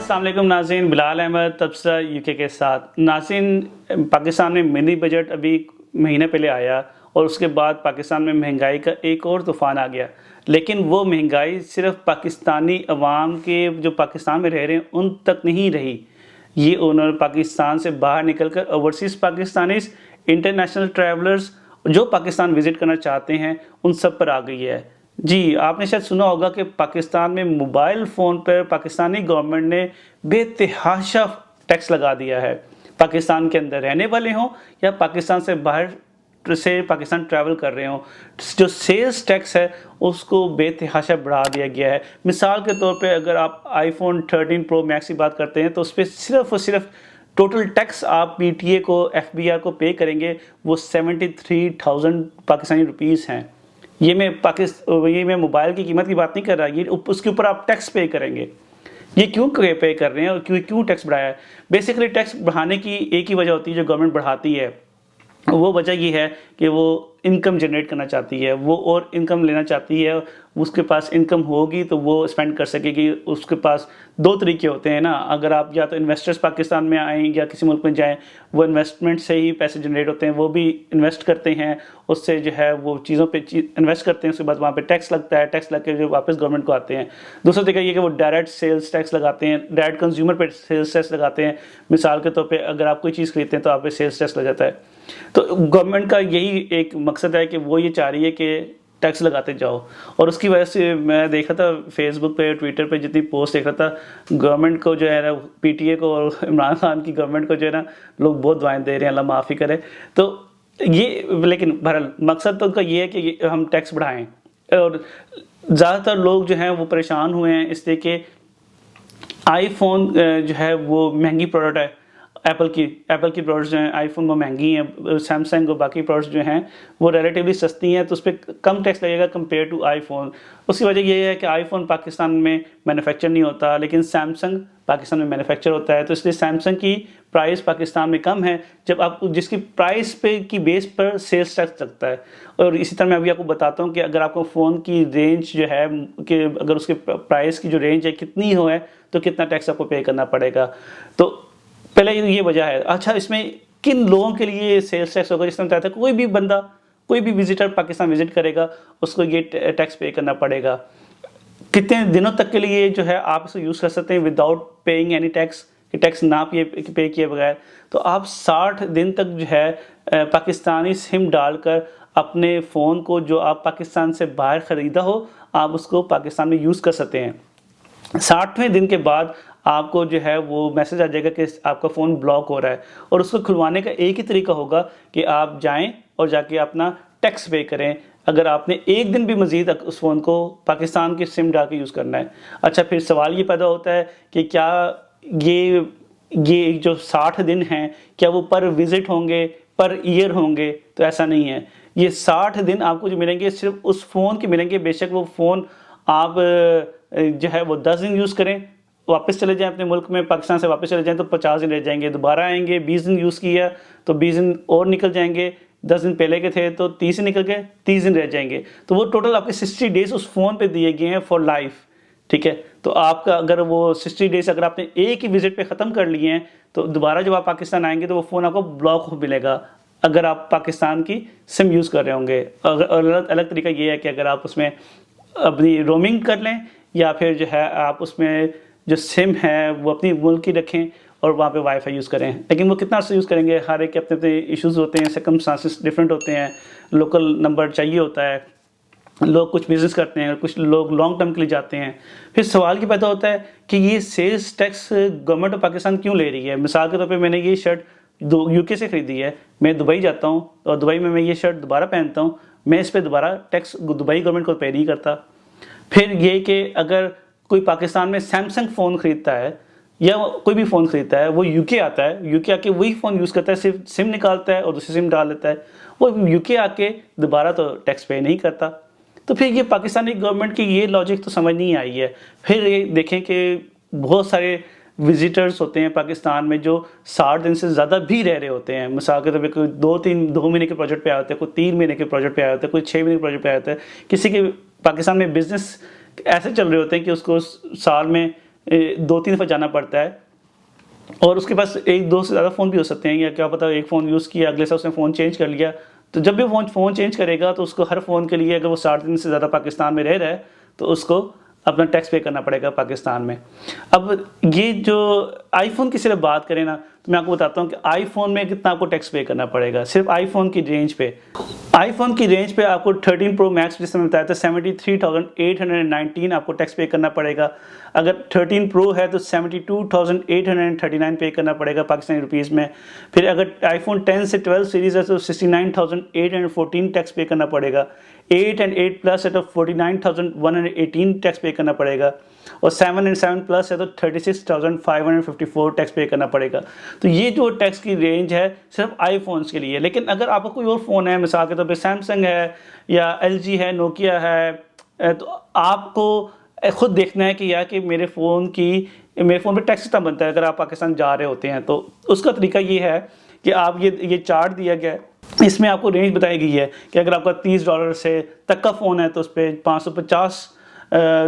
अस्सलाम वालेकुम नाज़रीन, बिलाल अहमद तबसरा यूके के साथ। नाज़रीन, पाकिस्तान में मिनी बजट अभी महीने पहले आया और उसके बाद पाकिस्तान में महंगाई का एक और तूफ़ान आ गया। लेकिन वो महंगाई सिर्फ पाकिस्तानी अवाम के जो पाकिस्तान में रह रहे हैं उन तक नहीं रही। ये उन्होंने पाकिस्तान से बाहर निकलकर ओवरसीज़ पाकिस्तानीज़, इंटरनेशनल ट्रैवलर्स जो पाकिस्तान विज़िट करना चाहते हैं उन सब पर आ गई है। जी, आपने शायद सुना होगा कि पाकिस्तान में मोबाइल फ़ोन पर पाकिस्तानी गवर्नमेंट ने बेतहाशा टैक्स लगा दिया है। पाकिस्तान के अंदर रहने वाले हों या पाकिस्तान से बाहर से पाकिस्तान ट्रैवल कर रहे हों, जो सेल्स टैक्स है उसको बेतहाशा बढ़ा दिया गया है। मिसाल के तौर पे अगर आप आईफोन 13 प्रो मैक्स की बात करते हैं तो उस पर सिर्फ़ और सिर्फ टोटल टैक्स आप पीटीए को, एफबीआर को पे करेंगे, वो 73,000 पाकिस्तानी रुपीज़ हैं। ये मैं मोबाइल की कीमत की बात नहीं कर रहा, ये उसके ऊपर आप टैक्स पे करेंगे। ये क्यों पे कर रहे हैं और क्यों टैक्स बढ़ाया है? बेसिकली टैक्स बढ़ाने की एक ही वजह होती है जो गवर्नमेंट बढ़ाती है, वो वजह ये है कि वो इनकम जनरेट करना चाहती है, वो और इनकम लेना चाहती है। उसके पास इनकम होगी तो वो स्पेंड कर सकेगी। उसके पास दो तरीके होते हैं ना, अगर आप या तो इन्वेस्टर्स पाकिस्तान में आएँ या किसी मुल्क में जाएं, वो इन्वेस्टमेंट से ही पैसे जनरेट होते हैं, वो भी इन्वेस्ट करते हैं, उससे जो है वो चीज़ों पे इन्वेस्ट करते हैं, उसके बाद वहाँ पे टैक्स लगता है, टैक्स लग के जो वापस गवर्नमेंट को आते हैं। दूसरा तरीका ये कि वो डायरेक्ट सेल्स टैक्स लगाते हैं, डायरेक्ट कंज्यूमर पे सेल्स टैक्स लगाते हैं। मिसाल के तौर पर अगर आप कोई चीज़ खरीदते हैं तो आप पे सेल्स टैक्स लग जाता है। तो गवर्नमेंट का यही एक मकसद है कि वो ये चाह रही है कि टैक्स लगाते जाओ, और उसकी वजह से मैं देख रहा था फेसबुक पे, ट्विटर पे जितनी पोस्ट देख रहा था, गवर्नमेंट को जो है ना, पीटीए को और इमरान खान की गवर्नमेंट को जो है ना, लोग बहुत दुआएं दे रहे हैं, अल्लाह माफ़ी करे। तो ये, लेकिन बहरहाल मकसद तो उनका ये है कि हम टैक्स बढ़ाएं, और ज़्यादातर लोग जो हैं वो परेशान हुए हैं इसलिए कि आईफोन जो है वो महंगी प्रोडक्ट है। एप्पल की प्रोडक्ट्स जो हैं आईफोन वो महंगी हैं, सैमसंग और बाकी प्रोडक्ट्स जो हैं वो रिलेटिवली सस्ती हैं, तो उस पर कम टैक्स लगेगा कंपेयर टू आईफोन। उसकी वजह ये है कि आईफोन पाकिस्तान में मैन्युफैक्चर नहीं होता, लेकिन सैमसंग पाकिस्तान में मैन्युफैक्चर होता है, तो इसलिए सैमसंग की प्राइस पाकिस्तान में कम है, जब आप जिसकी प्राइस पे की बेस पर सेल्स टैक्स लगता है। और इसी तरह मैं अभी आपको बताता हूँ कि अगर आपको फ़ोन की रेंज जो है कि अगर उसके प्राइस की जो रेंज है कितनी हो है तो कितना टैक्स आपको पे करना पड़ेगा। तो पहले ये वजह है। अच्छा, इसमें किन लोगों के लिए सेल्स टैक्स होगा? जिसमें बताया था कोई भी बंदा, कोई भी विजिटर पाकिस्तान विजिट करेगा उसको ये टैक्स पे करना पड़ेगा। कितने दिनों तक के लिए जो है आप इसको यूज़ कर सकते हैं विदाउट पेइंग एनी टैक्स, कि टैक्स ना पे किए बगैर। तो आप 60 दिन तक जो है पाकिस्तानी सिम डालकर अपने फ़ोन को जो आप पाकिस्तान से बाहर ख़रीदा हो आप उसको पाकिस्तान में यूज़ कर सकते हैं। 60वें दिन के बाद आपको जो है वो मैसेज आ जाएगा कि आपका फ़ोन ब्लॉक हो रहा है, और उसको खुलवाने का एक ही तरीका होगा कि आप जाएं और जाके अपना टैक्स पे करें, अगर आपने एक दिन भी मज़ीद उस फ़ोन को पाकिस्तान की सिम डाल के यूज़ करना है। अच्छा, फिर सवाल ये पैदा होता है कि क्या ये जो 60 दिन हैं क्या वो पर विज़िट होंगे, पर ईयर होंगे? तो ऐसा नहीं है। ये 60 दिन आपको जो मिलेंगे सिर्फ उस फ़ोन के मिलेंगे। बेशक वो फ़ोन आप जो है वो 10 दिन यूज़ करें, वापस चले जाएं अपने मुल्क में, पाकिस्तान से वापस चले जाएं तो 50 दिन रह जाएंगे, दोबारा आएंगे 20 दिन यूज़ किया तो 20 दिन और निकल जाएंगे, 10 दिन पहले के थे तो 30 दिन निकल गए, 30 दिन रह जाएंगे। तो वो टोटल आपके 60 डेज उस फ़ोन पे दिए गए हैं फॉर लाइफ, ठीक है। तो आपका अगर वो 60 डेज अगर आपने एक ही विजिट पे ख़त्म कर लिए हैं तो दोबारा जब आप पाकिस्तान आएंगे तो वो फ़ोन आपको ब्लॉक मिलेगा अगर आप पाकिस्तान की सिम यूज़ कर रहे होंगे। अलग तरीका ये है कि अगर आप उसमें अपनी रोमिंग कर लें या फिर जो है आप उसमें जो सिम है वो अपनी मुल्क की रखें और वहाँ पे वाईफाई यूज़ करें। लेकिन वो कितना अर्सा यूज़ करेंगे, हर एक के अपने अपने इश्यूज़ होते हैं, सर्कमस्टांसेस डिफरेंट होते हैं, लोकल नंबर चाहिए होता है, लोग कुछ बिज़नेस करते हैं, कुछ लोग लॉन्ग टर्म के लिए जाते हैं। फिर सवाल ये पैदा होता है कि ये sales tax government of Pakistan क्यों ले रही है? मिसाल के तौर पर मैंने ये शर्ट यूके से ख़रीदी है, मैं दुबई जाता हूँ और दुबई में मैं ये शर्ट दोबारा पहनता हूँ, मैं इस पर दोबारा टैक्स दुबई गवर्नमेंट को पे नहीं करता। फिर ये कि अगर कोई पाकिस्तान में सैमसंग फ़ोन ख़रीदता है या कोई भी फ़ोन ख़रीदता है, वो यूके आता है, यूके आके वही फ़ोन यूज़ करता है, सिर्फ सिम निकालता है और दूसरी सिम डाल लेता है, वो यूके आके दोबारा तो टैक्स पे नहीं करता। तो फिर ये पाकिस्तानी गवर्नमेंट की ये लॉजिक तो समझ नहीं आई है। फिर ये देखें कि बहुत सारे विजिटर्स होते हैं पाकिस्तान में जो 60 दिन से ज़्यादा भी रह रहे होते हैं। मिसाल के तौर पर कोई 2 महीने के प्रोजेक्ट पे आए होते हैं, कोई 3 महीने के प्रोजेक्ट पे आए होते हैं, कोई 6 महीने के प्रोजेक्ट पे आए होते हैं। किसी के पाकिस्तान में बिज़नेस ऐसे चल रहे होते हैं कि उसको साल में 2-3 दफ़ा जाना पड़ता है, और उसके पास 1-2 से ज़्यादा फ़ोन भी हो सकते हैं, या क्या पता एक फ़ोन यूज़ किया, अगले साल उसने फ़ोन चेंज कर लिया। तो जब भी फ़ोन चेंज करेगा तो उसको हर फ़ोन के लिए, अगर वो 60 दिन से ज़्यादा पाकिस्तान में रह रहा है, तो उसको अपना टैक्स पे करना पड़ेगा पाकिस्तान में। अब ये जो आईफ़ोन की सिर्फ बात करें ना, तो मैं आपको बताता हूँ कि आईफ़ोन में कितना आपको टैक्स पे करना पड़ेगा सिर्फ आईफ़ोन की रेंज पे। आईफ़ोन की रेंज पे आपको 13 प्रो मैक्स जिस समय बताया था 73,819 आपको टैक्स पे करना पड़ेगा। अगर 13 प्रो है तो 72,839 पे करना पड़ेगा पाकिस्तानी रुपीज़ में। फिर अगर आईफ़ोन 10 से 12 सीरीज़ है तो 69,814 टैक्स पे करना पड़ेगा। 8 एंड 8 प्लस है तो 49,118 टैक्स पे करना पड़ेगा, और 7 एंड 7 प्लस है तो 36,554 टैक्स पे करना पड़ेगा। तो ये जो टैक्स की रेंज है सिर्फ आईफोन्स के लिए। लेकिन अगर आपका कोई और फ़ोन है, मिसाल के तौर पे सैमसंग है या एलजी है, नोकिया है, तो आपको खुद देखना है कि यार कि मेरे फ़ोन पे टैक्स कितना बनता है अगर आप पाकिस्तान जा रहे होते हैं। तो उसका तरीका ये है कि आप ये चार्ट दिया गया है, इसमें आपको रेंज बताई गई है कि अगर आपका $30 से तक का फ़ोन है तो उस पर 550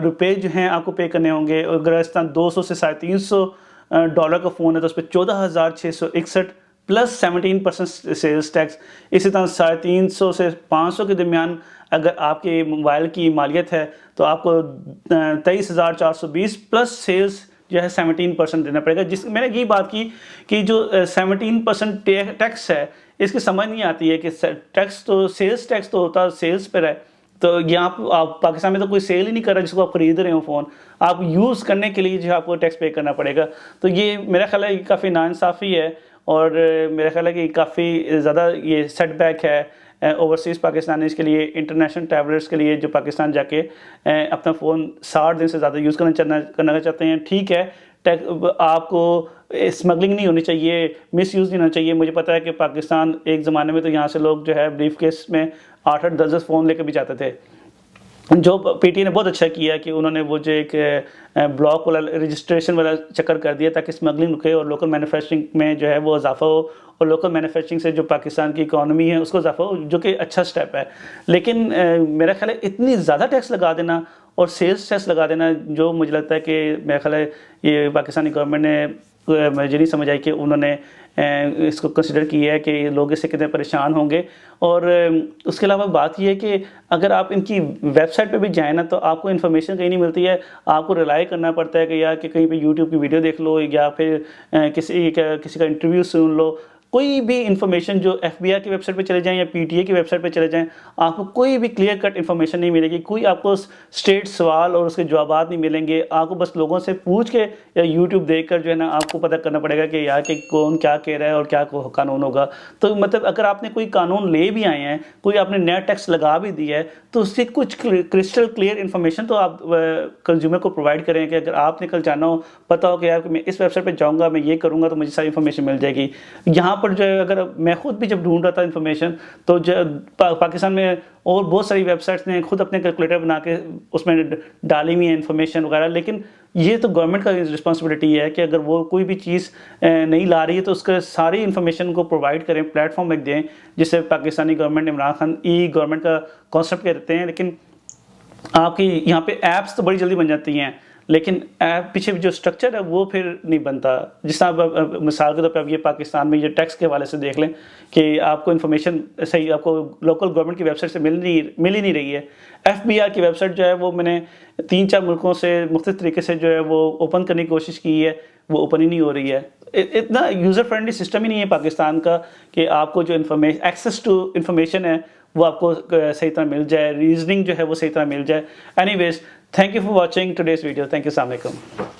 रुपये जो हैं आपको पे करने होंगे। और अगर इस तरह 200 से $350 का फ़ोन है तो उस पर 14,661 प्लस 17% सेल्स टैक्स। इसी तरह 350 से 500 के दरमियान अगर आपके मोबाइल की मालियत है तो आपको 23,420 प्लस सेल्स जो है 17% देना पड़ेगा। जिस मैंने यही बात की कि जो 17% टैक्स है, इसकी समझ नहीं आती है कि टैक्स तो सेल्स टैक्स तो होता है सेल्स पर है। तो यहाँ आप पाकिस्तान में तो कोई सेल ही नहीं कर रहा जिसको आप खरीद रहे हो फ़ोन, आप यूज़ करने के लिए जो है आपको टैक्स पे करना पड़ेगा। तो ये मेरा ख्याल है कि काफ़ी नाइंसाफ़ी है, और मेरा ख्याल है कि काफ़ी ज़्यादा ये सेटबैक है ओवरसीज़ पाकिस्तानीज़ के लिए, इंटरनेशनल ट्रैवलर्स के लिए जो पाकिस्तान जाके अपना फ़ोन 60 दिन से ज़्यादा यूज़ करना चाहते हैं। ठीक है, आपको स्मगलिंग नहीं होनी चाहिए, मिसयूज़ नहीं होना चाहिए। मुझे पता है कि पाकिस्तान एक ज़माने में तो यहाँ से लोग जो है ब्रीफकेस में 8-8, 10-10 फ़ोन लेकर भी जाते थे। जो पीटीए ने बहुत अच्छा किया कि उन्होंने वो जो एक ब्लॉक वाला रजिस्ट्रेशन वाला चक्कर कर दिया ताकि स्मगलिंग रुके और लोकल मैन्युफैक्चरिंग में जो है वो इजाफा हो, और लोकल मैन्युफैक्चरिंग से जो पाकिस्तान की इकॉनमी है उसको इजाफा हो, जो कि अच्छा स्टेप है। लेकिन मेरा ख्याल है इतनी ज़्यादा टैक्स लगा देना और सेल्स टैक्स लगा देना, जो मुझे लगता है कि मेरा ख्याल है ये पाकिस्तानी गवर्नमेंट ने मुझे नहीं समझ आई कि उन्होंने इसको कंसिडर किया है कि लोग इससे कितने परेशान होंगे। और उसके अलावा बात यह है कि अगर आप इनकी वेबसाइट पे भी जाएँ ना तो आपको इन्फॉर्मेशन कहीं नहीं मिलती है, आपको रिलाई करना पड़ता है कि यार कि कहीं पे यूट्यूब की वीडियो देख लो या फिर किसी का इंटरव्यू सुन लो। कोई भी इन्फॉर्मेशन जो एफबीआई की वेबसाइट पे चले जाएं या पीटीए की वेबसाइट पे चले जाएं, आपको कोई भी क्लियर कट इन्फॉर्मेशन नहीं मिलेगी, कोई आपको स्ट्रेट सवाल और उसके जवाब नहीं मिलेंगे। आपको बस लोगों से पूछ के या यूट्यूब देखकर जो है ना आपको पता करना पड़ेगा कि यार कि कौन क्या कह रहा है और क्या कानून होगा। तो मतलब अगर आपने कोई कानून ले भी आए हैं, कोई आपने नया टैक्स लगा भी दिया है, तो उससे कुछ क्रिस्टल क्लियर इन्फॉर्मेशन तो आप कंज्यूमर को प्रोवाइड करें कि अगर आपने कल जाना हो, पता हो कि यार मैं इस वेबसाइट पर जाऊँगा, मैं ये करूँगा तो मुझे सारी इन्फॉर्मेशन मिल जाएगी। यहाँ पर जो है अगर मैं खुद भी जब ढूंढ रहा था इन्फॉर्मेशन, तो पाकिस्तान में और बहुत सारी वेबसाइट्स ने खुद अपने कैलकुलेटर बना के उसमें डाली हुई है इन्फॉर्मेशन वगैरह। लेकिन ये तो गवर्नमेंट का रिस्पॉन्सिबिलिटी है कि अगर वो कोई भी चीज़ नहीं ला रही है तो उसका सारी इन्फॉर्मेशन को प्रोवाइड करें, प्लेटफॉर्म एक दें, जिससे पाकिस्तानी गवर्नमेंट इमरान खान ई गवर्नमेंट का कॉन्सेप्ट कहते हैं। लेकिन आपकी यहाँ पे ऐप्स तो बड़ी जल्दी बन जाती हैं, लेकिन ऐप पीछे जो स्ट्रक्चर है वो फिर नहीं बनता। जिस तरह मिसाल के तौर पर अब ये पाकिस्तान में ये टैक्स के हवाले से देख लें कि आपको इन्फॉर्मेशन सही आपको लोकल गवर्नमेंट की वेबसाइट से मिल ही नहीं रही है। एफबीआई की वेबसाइट जो है वो मैंने 3-4 मुल्कों से मुख्तलिफ तरीके से जो है वो ओपन करने की कोशिश की है, वो ओपन ही नहीं हो रही है। इतना यूज़र फ्रेंडली सिस्टम ही नहीं है पाकिस्तान का कि आपको जो एक्सेस टू इन्फॉर्मेशन है वो आपको सही तरह मिल जाए, रीजनिंग जो है वो सही तरह मिल जाए। Anyways, thank you for watching today's video. Thank you, अस्सलाम वालेकुम।